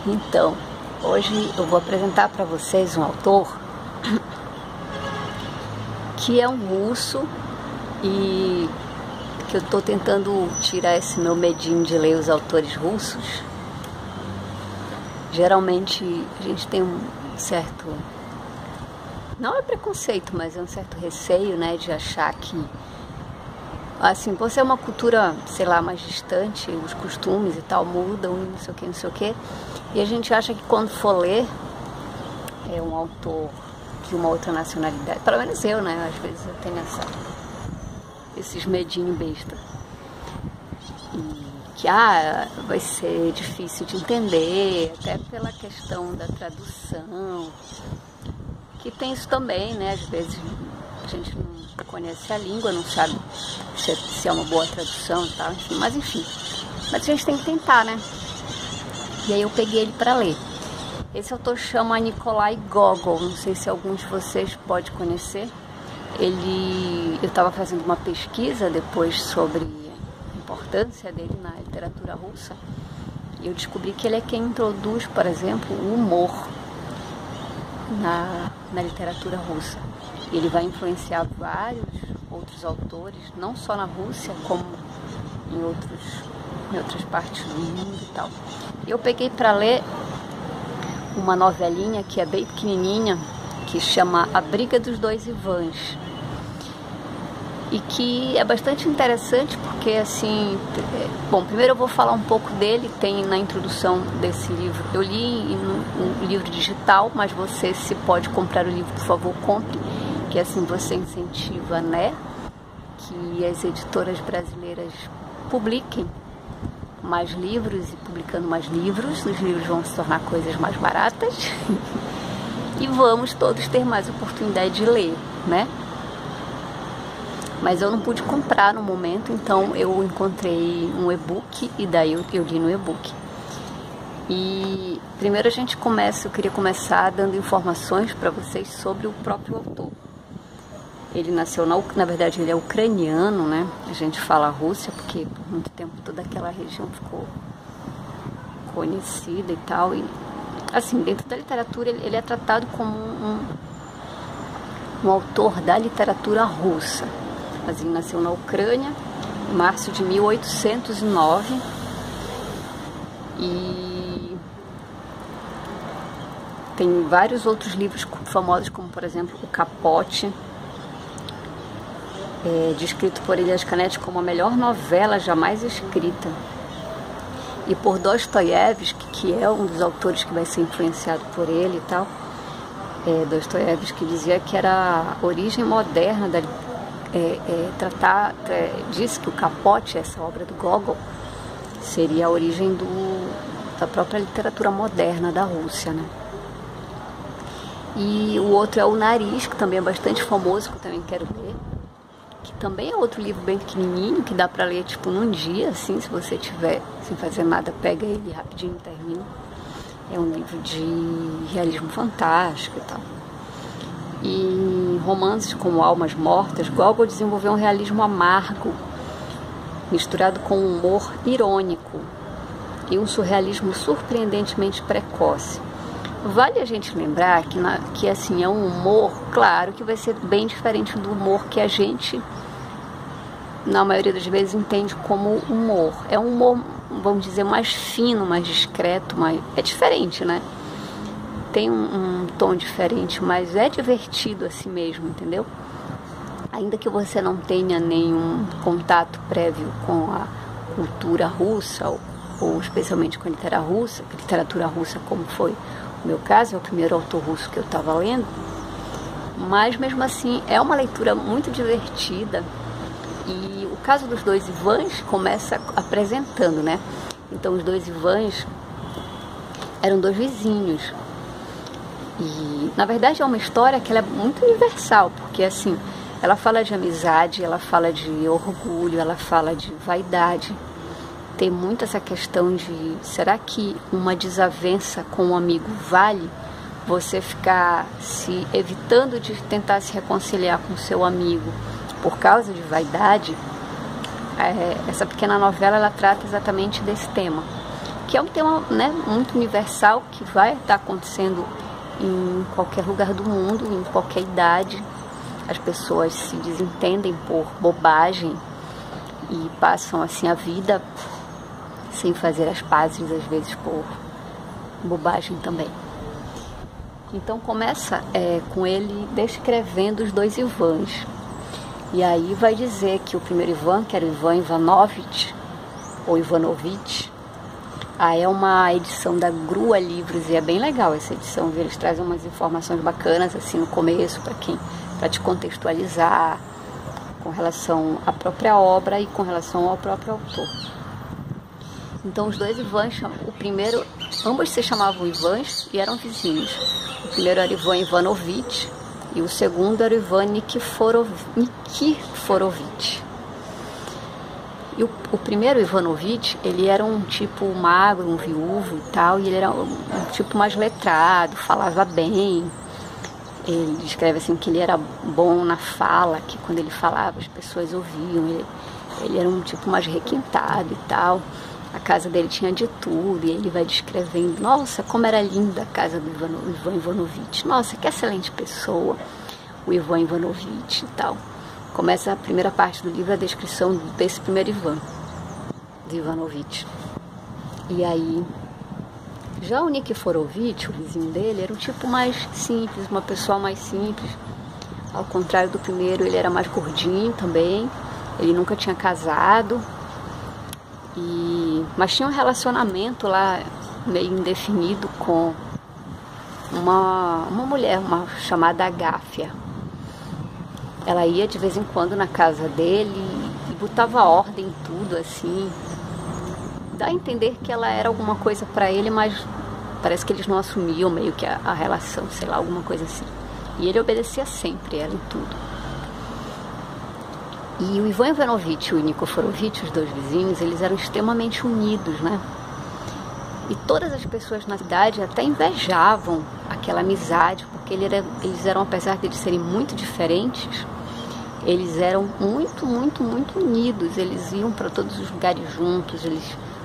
Então, hoje eu vou apresentar para vocês um autor que é um russo e que eu estou tentando tirar esse meu medinho de ler os autores russos. Geralmente a gente tem um certo, não é preconceito, mas é um certo receio, né, de achar que, assim, por ser uma cultura, sei lá, mais distante, os costumes e tal mudam, não sei o que, não sei o que, e a gente acha que quando for ler é um autor de uma outra nacionalidade, pelo menos eu, né, às vezes eu tenho esses medinhos besta, e que vai ser difícil de entender, até pela questão da tradução, que tem isso também, né, às vezes a gente não conhece a língua, não sabe se é uma boa tradução e tal, enfim, mas a gente tem que tentar, né? E aí eu peguei ele para ler. Esse autor chama Nikolai Gogol, não sei se alguns de vocês podem conhecer. Eu estava fazendo uma pesquisa depois sobre a importância dele na literatura russa, e eu descobri que ele é quem introduz, por exemplo, o humor na literatura russa. Ele vai influenciar vários outros autores, não só na Rússia, como em outras partes do mundo e tal. Eu peguei para ler uma novelinha que é bem pequenininha, que chama A Briga dos Dois Ivãs, e que é bastante interessante porque, assim, bom, primeiro eu vou falar um pouco dele. Tem na introdução desse livro, eu li um livro digital, mas você, se pode comprar o livro, por favor, compre, que assim você incentiva, né, que as editoras brasileiras publiquem mais livros, e publicando mais livros, os livros vão se tornar coisas mais baratas e vamos todos ter mais oportunidade de ler, né? Mas eu não pude comprar no momento, então eu encontrei um e-book e daí eu li no e-book. E primeiro eu queria começar dando informações para vocês sobre o próprio autor. Ele nasceu, na verdade ele é ucraniano, né? A gente fala Rússia porque por muito tempo toda aquela região ficou conhecida e tal. E assim, dentro da literatura ele é tratado como um autor da literatura russa. Mas ele nasceu na Ucrânia em março de 1809 e tem vários outros livros famosos, como por exemplo o Capote, descrito por Elias Canetti como a melhor novela jamais escrita, e por Dostoiévski, que é um dos autores que vai ser influenciado por ele e tal. Dostoiévski dizia que era a origem moderna da disse que o Capote, essa obra do Gogol, seria a origem da própria literatura moderna da Rússia, né? E o outro é O Nariz, que também é bastante famoso, que eu também quero ler, que também é outro livro bem pequenininho, que dá para ler tipo num dia, assim, se você tiver sem fazer nada, pega ele rapidinho e termina. É um livro de realismo fantástico e tal. E romances como Almas Mortas, Gogol desenvolveu um realismo amargo, misturado com um humor irônico e um surrealismo surpreendentemente precoce. Vale a gente lembrar que assim, é um humor, claro, que vai ser bem diferente do humor que a gente, na maioria das vezes, entende como humor. É um humor, vamos dizer, mais fino, mais discreto, é diferente, né? Tem um tom diferente, mas é divertido assim mesmo, entendeu? Ainda que você não tenha nenhum contato prévio com a cultura russa, ou especialmente com a literatura russa, como foi o meu caso, é o primeiro autor russo que eu estava lendo, mas mesmo assim é uma leitura muito divertida. E o caso dos dois Ivãs começa apresentando, né? Então os dois Ivãs eram dois vizinhos. E, na verdade, é uma história que ela é muito universal, porque, assim, ela fala de amizade, ela fala de orgulho, ela fala de vaidade. Tem muito essa questão de, será que uma desavença com um amigo vale você ficar se evitando de tentar se reconciliar com seu amigo por causa de vaidade? Essa pequena novela, ela trata exatamente desse tema, que é um tema, né, muito universal, que vai estar acontecendo em qualquer lugar do mundo, em qualquer idade. As pessoas se desentendem por bobagem e passam assim a vida sem fazer as pazes, às vezes por bobagem também. Então começa com ele descrevendo os dois Ivans. E aí vai dizer que o primeiro Ivan, que era o Ivan Ivanovich, ou Ivanovich, é uma edição da Grua Livros, e é bem legal essa edição, viu? Eles trazem umas informações bacanas assim no começo, para te contextualizar com relação à própria obra e com relação ao próprio autor. Então os dois Ivans, o primeiro, ambos se chamavam Ivans e eram vizinhos. O primeiro era Ivan Ivanovich e o segundo era Ivan Nikiforovich. E o primeiro Ivanovich, ele era um tipo magro, um viúvo e tal, e ele era um tipo mais letrado, falava bem. Ele descreve assim que ele era bom na fala, que quando ele falava as pessoas ouviam. Ele era um tipo mais requintado e tal. A casa dele tinha de tudo, e ele vai descrevendo, nossa, como era linda a casa do Ivan Ivanovich, nossa, que excelente pessoa, o Ivan Ivanovich e tal. Começa a primeira parte do livro, a descrição desse primeiro Ivan, de Ivanovich. E aí, já o Nikiforovich, o vizinho dele, era um tipo mais simples, uma pessoa mais simples. Ao contrário do primeiro, ele era mais gordinho também, ele nunca tinha casado, mas tinha um relacionamento lá meio indefinido com uma mulher, uma chamada Agáfia. Ela ia de vez em quando na casa dele e botava ordem em tudo, assim. Dá a entender que ela era alguma coisa para ele, mas parece que eles não assumiam meio que a relação, sei lá, alguma coisa assim. E ele obedecia sempre ela em tudo. E o Ivan Ivanovich e o Nikiforovich, os dois vizinhos, eles eram extremamente unidos, né? E todas as pessoas na cidade até invejavam aquela amizade, porque eles eram, apesar de eles serem muito diferentes, eles eram muito, muito, muito unidos. Eles iam para todos os lugares juntos,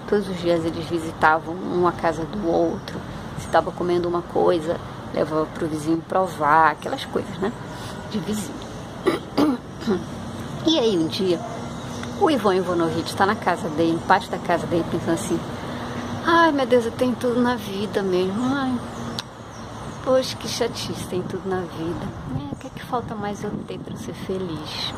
todos os dias eles visitavam uma casa do outro. Se estava comendo uma coisa, levava para o vizinho provar, aquelas coisas, né? De vizinho. E aí um dia, o Ivan Ivanovich está na casa dele, no pátio da casa dele, pensando assim, ai meu Deus, eu tenho tudo na vida mesmo, ai, poxa, que chatice, tem tudo na vida, o que é que falta mais eu ter para ser feliz?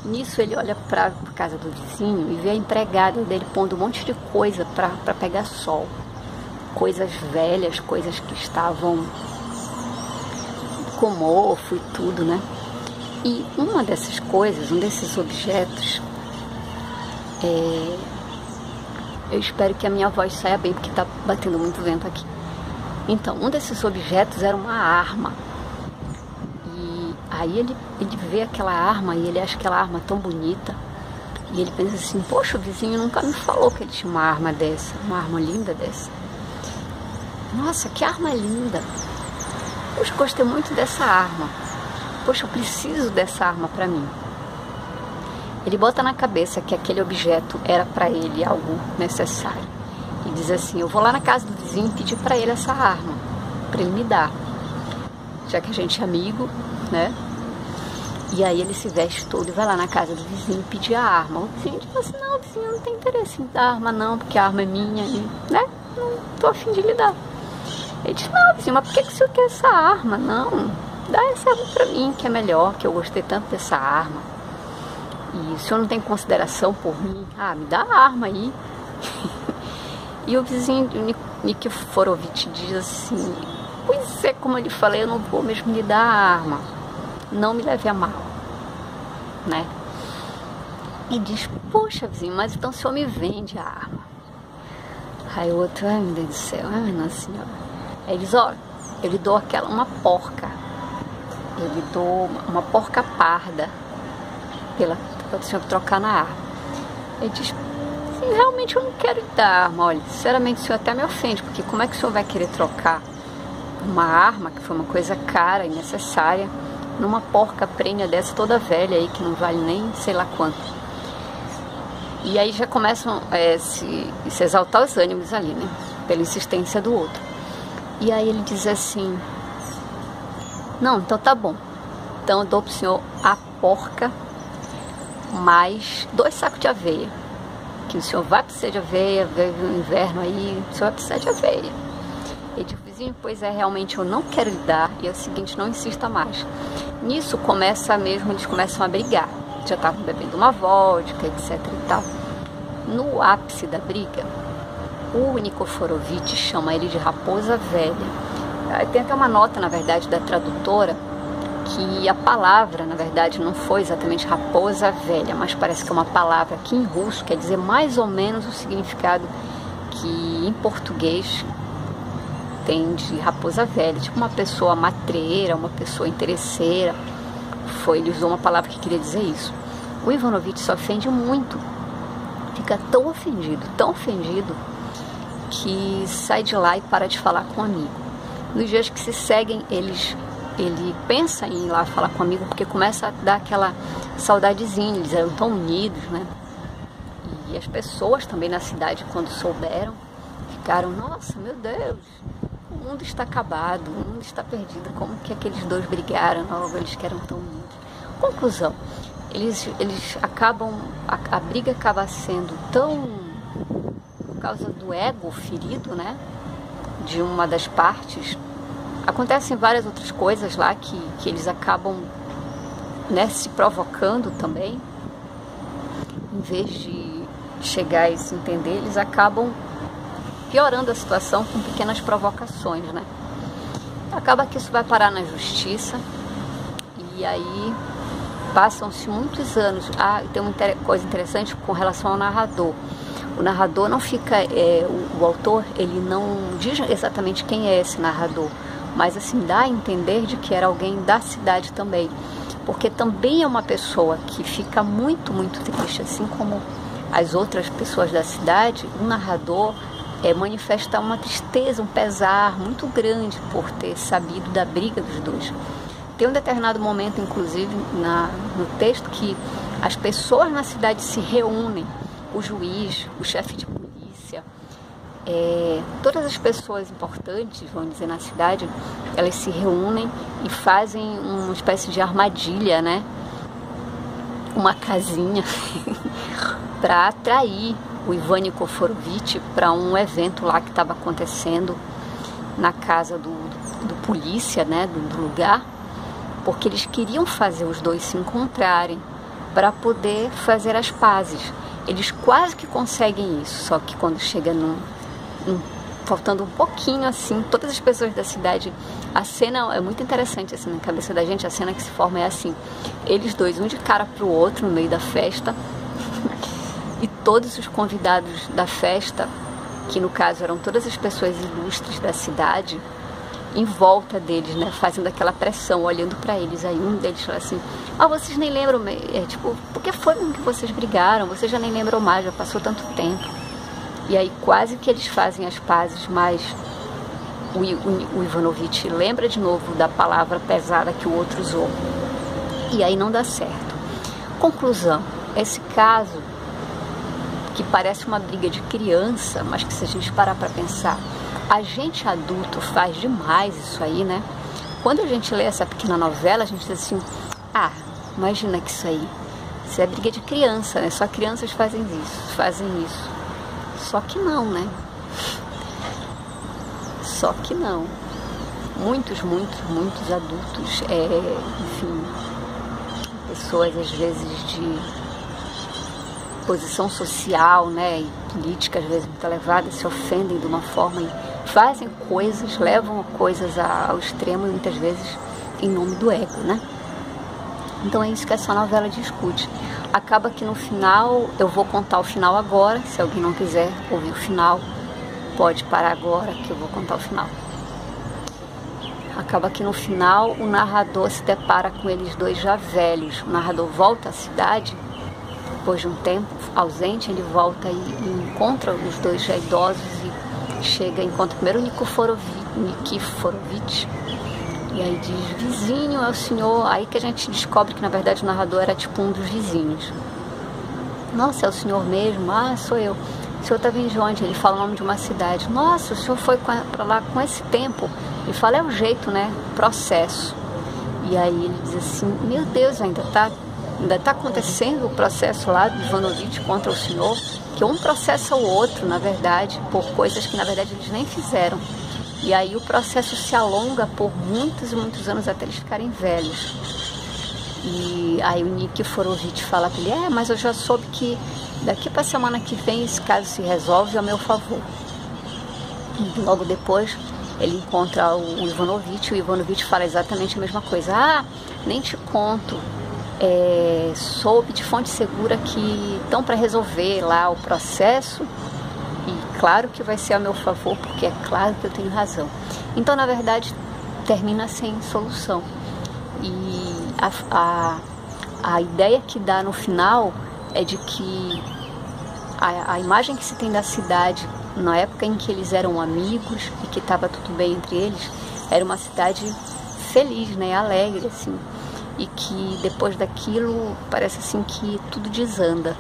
Nisso ele olha para a casa do vizinho e vê a empregada dele pondo um monte de coisa para pegar sol, coisas velhas, coisas que estavam com mofo e tudo, né? E uma dessas coisas, um desses objetos, eu espero que a minha voz saia bem, porque está batendo muito vento aqui. Então, um desses objetos era uma arma. E aí ele vê aquela arma e ele acha aquela arma tão bonita. E ele pensa assim, poxa, o vizinho nunca me falou que ele tinha uma arma dessa, uma arma linda dessa. Nossa, que arma linda. Poxa, eu gostei muito dessa arma. Poxa, eu preciso dessa arma para mim. Ele bota na cabeça que aquele objeto era para ele algo necessário. E diz assim, eu vou lá na casa do vizinho pedir para ele essa arma, para ele me dar. Já que a gente é amigo, né? E aí ele se veste todo e vai lá na casa do vizinho pedir a arma. O vizinho diz assim, não, vizinho, não tem interesse em dar arma não, porque a arma é minha, e, né? Não tô a fim de lhe dar. Ele diz, não, vizinho, mas por que o senhor quer essa arma? Não, dá essa arma pra mim, que é melhor, que eu gostei tanto dessa arma. E o senhor não tem consideração por mim? Ah, me dá a arma aí. E o vizinho Nikiforovich diz assim, pois é, como eu lhe falei, eu não vou mesmo lhe dar a arma. Não me leve a mal, né? E diz, poxa, vizinho, mas então o senhor me vende a arma. Aí o outro, ai meu Deus do céu, ai nossa senhora. Aí diz, olha, eu lhe dou uma porca. Eu lhe dou uma porca parda para o senhor trocar na arma. Ele diz, sim, realmente eu não quero lhe dar a arma. Olha, sinceramente o senhor até me ofende, porque como é que o senhor vai querer trocar uma arma, que foi uma coisa cara e necessária, numa porca prenha dessa toda velha aí, que não vale nem sei lá quanto. E aí já começam se exaltar os ânimos ali, né? Pela insistência do outro. E aí ele diz assim: não, então tá bom. Então eu dou pro senhor a porca mais 2 sacos de aveia. Que o senhor vai precisar de aveia, veio o inverno aí, o senhor vai precisar de aveia. Ele diz: vizinho, pois é, realmente eu não quero lhe dar. E é o seguinte, não insista mais. Nisso começa mesmo, eles começam a brigar. Já estavam bebendo uma vodka, etc e tal. No ápice da briga, o Nikiforovitch chama ele de raposa velha. Tem até uma nota, na verdade, da tradutora, que a palavra, na verdade, não foi exatamente raposa velha, mas parece que é uma palavra que em russo quer dizer mais ou menos o significado que em português tem de raposa velha, tipo uma pessoa matreira, uma pessoa interesseira. Ele usou uma palavra que queria dizer isso. O Ivanovitch se ofende muito, fica tão ofendido, que sai de lá e para de falar com o amigo. Nos dias que se seguem, ele pensa em ir lá falar com o amigo, porque começa a dar aquela saudadezinha, eles eram tão unidos, né? E as pessoas também na cidade, quando souberam, ficaram: nossa, meu Deus, o mundo está acabado, o mundo está perdido, como que aqueles dois brigaram, eles que eram tão unidos. Conclusão, eles acabam, a briga acaba sendo tão, por causa do ego ferido, né, de uma das partes. Acontecem várias outras coisas lá que eles acabam, né, se provocando também. Em vez de chegar e se entender, eles acabam piorando a situação com pequenas provocações, né? Acaba que isso vai parar na justiça e aí passam-se muitos anos. Tem uma coisa interessante com relação ao narrador. O narrador não fica, o autor, ele não diz exatamente quem é esse narrador, mas assim, dá a entender de que era alguém da cidade também, porque também é uma pessoa que fica muito, muito triste, assim como as outras pessoas da cidade. O narrador manifesta uma tristeza, um pesar muito grande por ter sabido da briga dos dois. Tem um determinado momento, inclusive, no texto, que as pessoas na cidade se reúnem, o juiz, o chefe de polícia, todas as pessoas importantes, vamos dizer, na cidade, elas se reúnem e fazem uma espécie de armadilha, né? Uma casinha para atrair o Ivan Nikiforovitch para um evento lá que estava acontecendo na casa do polícia, né, do lugar, porque eles queriam fazer os dois se encontrarem para poder fazer as pazes. Eles quase que conseguem isso, só que quando chega faltando um pouquinho assim, todas as pessoas da cidade, a cena é muito interessante assim, na cabeça da gente, a cena que se forma é assim: eles dois, um de cara pro outro no meio da festa, e todos os convidados da festa, que no caso eram todas as pessoas ilustres da cidade, em volta deles, né, fazendo aquela pressão, olhando para eles. Aí um deles fala assim: vocês nem lembram, tipo, por que foi que vocês brigaram? Vocês já nem lembram mais, já passou tanto tempo. E aí quase que eles fazem as pazes, mas o Ivanovitch lembra de novo da palavra pesada que o outro usou. E aí não dá certo. Conclusão, esse caso, que parece uma briga de criança, mas que se a gente parar para pensar, a gente adulto faz demais isso aí, né? Quando a gente lê essa pequena novela, a gente diz assim: imagina que isso é briga de criança, né? Só crianças fazem isso. Só que não, né? Só que não. Muitos adultos, enfim, pessoas às vezes de posição social, né, e política às vezes muito elevada, se ofendem de uma forma e fazem coisas, levam coisas ao extremo, e muitas vezes em nome do ego, né? Então é isso que essa novela discute. Acaba que no final, eu vou contar o final agora, se alguém não quiser ouvir o final, pode parar agora que eu vou contar o final. Acaba que no final o narrador se depara com eles dois já velhos. O narrador volta à cidade, depois de um tempo ausente, ele volta e encontra os dois já idosos e encontra primeiro o Nikiforovitch, e aí diz: vizinho, é o senhor. Aí que a gente descobre que na verdade o narrador era tipo um dos vizinhos. Nossa, é o senhor mesmo? Ah, sou eu. O senhor tá vindo de onde? Ele fala o nome de uma cidade. Nossa, o senhor foi para lá com esse tempo. Ele fala, é o jeito, né? Processo. E aí ele diz assim, meu Deus, ainda tá acontecendo o processo lá do Ivanovich contra o senhor, que um processa o outro, na verdade, por coisas que na verdade eles nem fizeram. E aí o processo se alonga por muitos e muitos anos até eles ficarem velhos. E aí o Nikiforovich fala para ele, mas eu já soube que daqui para a semana que vem esse caso se resolve a meu favor. E logo depois ele encontra o Ivanovich, e o Ivanovich fala exatamente a mesma coisa. Nem te conto, soube de fonte segura que estão para resolver lá o processo, e claro que vai ser a meu favor, porque é claro que eu tenho razão. Então, na verdade, termina sem solução. E a ideia que dá no final é de que a imagem que se tem da cidade na época em que eles eram amigos e que estava tudo bem entre eles, era uma cidade feliz, né, alegre, assim, e que depois daquilo parece assim que tudo desanda.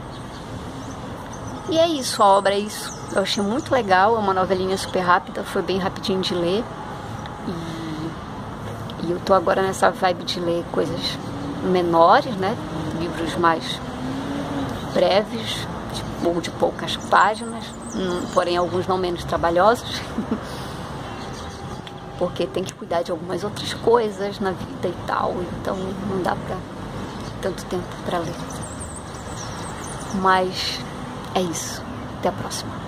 E é isso, a obra é isso. Eu achei muito legal, é uma novelinha super rápida, foi bem rapidinho de ler, e eu tô agora nessa vibe de ler coisas menores, né, livros mais breves, ou de poucas páginas, porém alguns não menos trabalhosos, porque tem que cuidar de algumas outras coisas na vida e tal, então não dá pra tanto tempo para ler. Mas é isso, até a próxima.